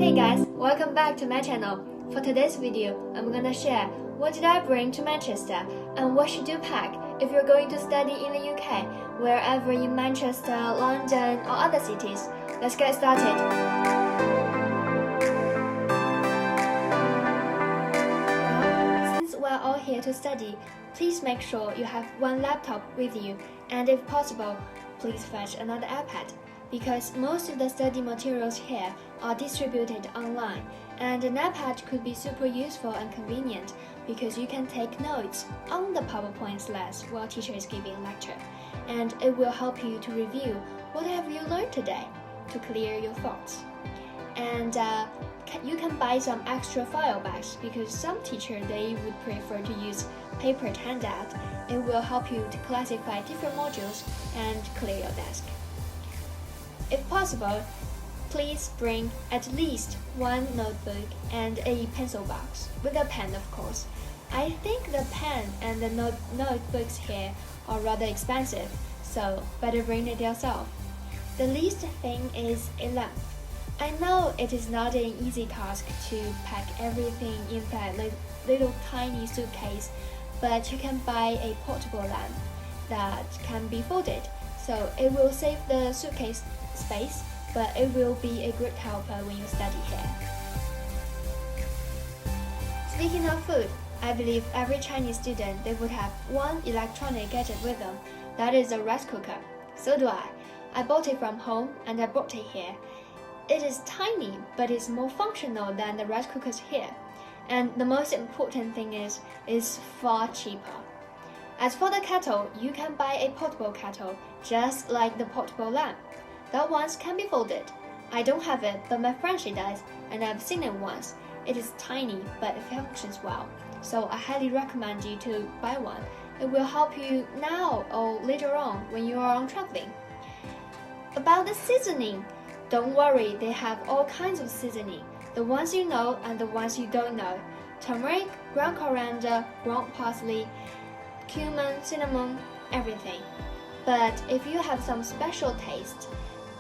Hey guys, welcome back to my channel. For today's video, I'm gonna share what did I bring to Manchester and what should you pack if you're going to study in the UK, wherever in Manchester, London or other cities. Let's get started. Since we're all here to study, please make sure you have one laptop with you and if possible, please fetch another iPad, because most of the study materials here are distributed online, and an iPad could be super useful and convenient because you can take notes on the PowerPoint slides while teacher is giving a lecture, and it will help you to review what have you learned today to clear your thoughts. And you can buy some extra file bags because some teachers they would prefer to use paper handout. It will help you to classify different modules and clear your desk. If possible, please bring at least one notebook and a pencil box, with a pen of course. I think the pen and the notebooks here are rather expensive, so better bring it yourself. The least thing is a lamp. I know it is not an easy task to pack everything in that little tiny suitcase, but you can buy a portable lamp that can be folded, so it will save the suitcase space, but it will be a great helper when you study here. Speaking of food, I believe every Chinese student they would have one electronic gadget with them. That is a rice cooker. So do I. I bought it from home and I brought it here. It is tiny, but it's more functional than the rice cookers here. And the most important thing is, it's far cheaper. As for the kettle, you can buy a portable kettle, just like the portable lamp. That one can be folded. I don't have it, but my friend she does, and I've seen it once. It is tiny, but it functions well. So I highly recommend you to buy one. It will help you now or later on when you are on traveling. About the seasoning, don't worry, they have all kinds of seasoning. The ones you know and the ones you don't know. Turmeric, ground coriander, ground parsley, cumin, cinnamon, everything. But if you have some special taste,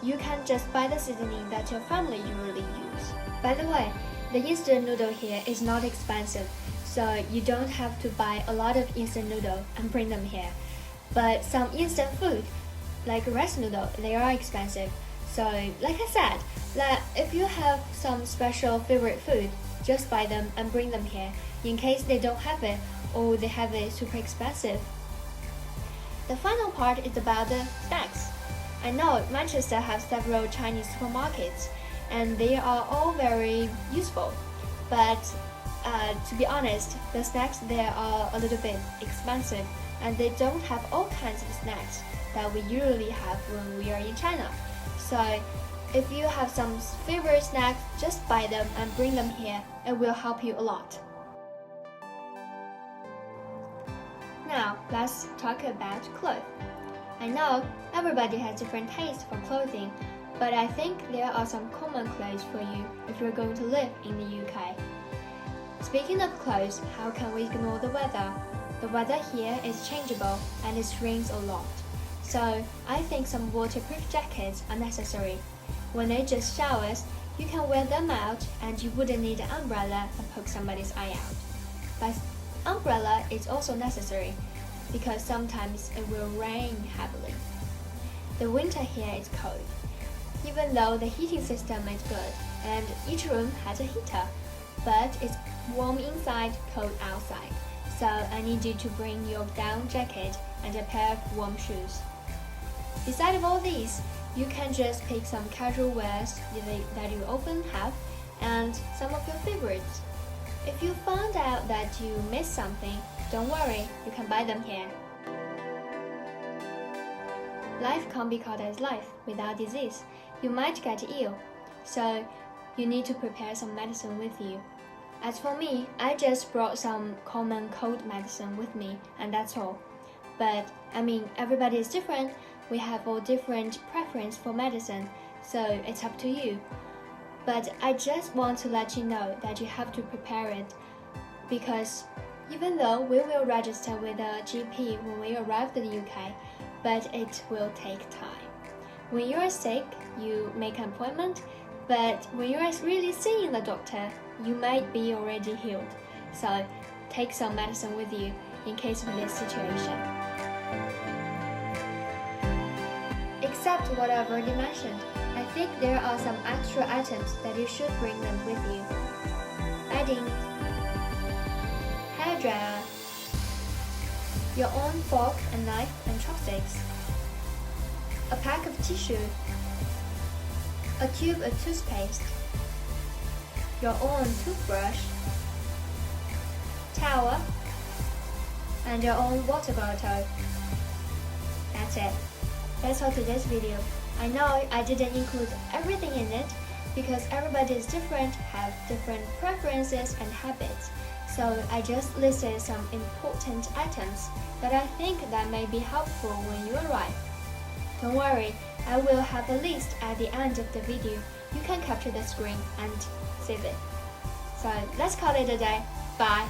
you can just buy the seasoning that your family usually use. By the way, the instant noodle here is not expensive, so you don't have to buy a lot of instant noodle and bring them here. But some instant food, like rice noodle, they are expensive. So, like I said, that if you have some special favorite food, just buy them and bring them here, in case they don't have it or they have it super expensive. The final part is about the snacks. I know Manchester has several Chinese supermarkets, and they are all very useful. But to be honest, the snacks there are a little bit expensive, and they don't have all kinds of snacks that we usually have when we are in China. So if you have some favorite snacks, just buy them and bring them here. It will help you a lot. Now let's talk about clothes. I know everybody has different tastes for clothing, but I think there are some common clothes for you if you're going to live in the UK. Speaking of clothes, how can we ignore the weather? The weather here is changeable and it rains a lot. So I think some waterproof jackets are necessary. When it just showers, you can wear them out and you wouldn't need an umbrella and poke somebody's eye out. But umbrella is also necessary because sometimes it will rain heavily. The winter here is cold, even though the heating system is good and each room has a heater, but it's warm inside, cold outside. So I need you to bring your down jacket and a pair of warm shoes. Besides all these, you can just pick some casual wears that you often have and some of your favorites. If you found out that you missed something, don't worry, you can buy them here. Life can't be called as life without disease. You might get ill, so you need to prepare some medicine with you. As for me, I just brought some common cold medicine with me, and that's all. But I mean, everybody is different. We have all different preference for medicine, so it's up to you. But I just want to let you know that you have to prepare it, because even though we will register with a GP when we arrive to the UK, but it will take time. When you are sick, you make an appointment, But when you are really seeing the doctor, you might be already healed. So take some medicine with you in case of this situation. Except what I've already mentioned, I think there are some extra items that you should bring them with you. Adding hairdryer, your own fork and knife and chopsticks, a pack of tissue, a tube of toothpaste, your own toothbrush, towel, and your own water bottle. That's it. That's all today's video. I know I didn't include everything in it because everybody is different, have different preferences and habits. So I just listed some important items that I think that may be helpful when you arrive. Don't worry, I will have a list at the end of the video. You can capture the screen and save it. So let's call it a day. Bye.